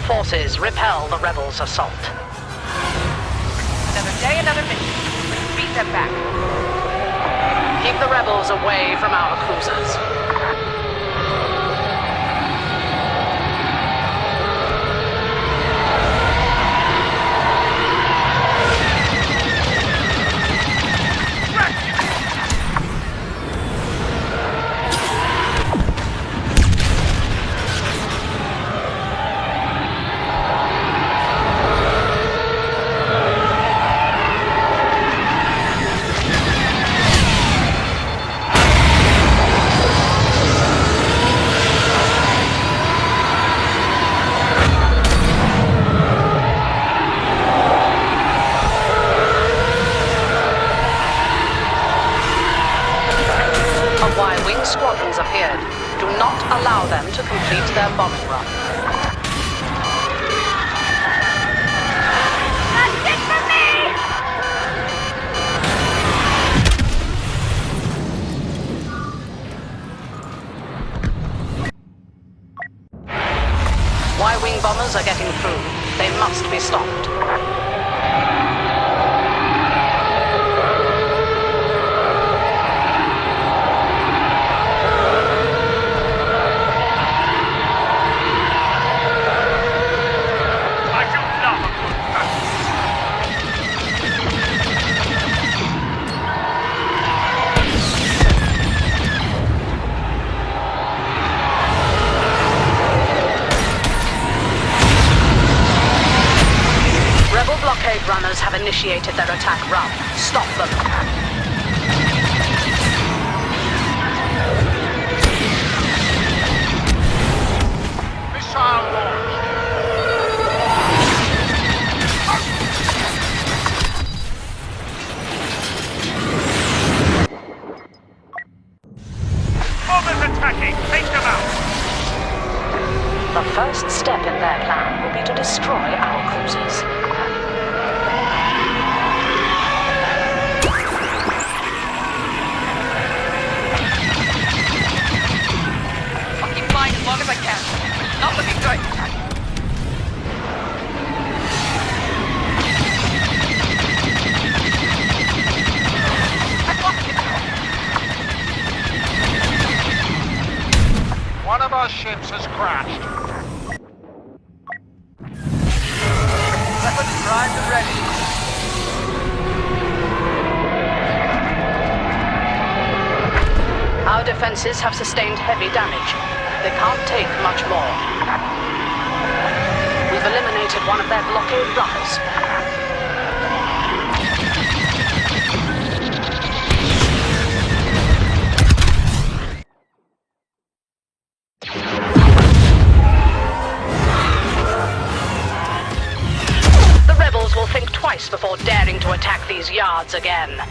forces repel the rebels' assault. Another day, another mission. Let's beat them back. Keep the rebels away from our cruisers. Y-wing squadrons appeared. Do not allow them to complete their bombing run. That's it for me! Y-wing bombers are getting through. They must be stopped. Blockade runners have initiated their attack run. Stop them. Missile launch! Bombers attacking! Take them out! The first step in their plan will be to destroy our cruisers. As long as I can. Not looking good. One of our ships has crashed. Weapons primed and ready. Our defenses have sustained heavy damage. They can't take much more. We've eliminated one of their blockade runners. The rebels will think twice before daring to attack these yards again.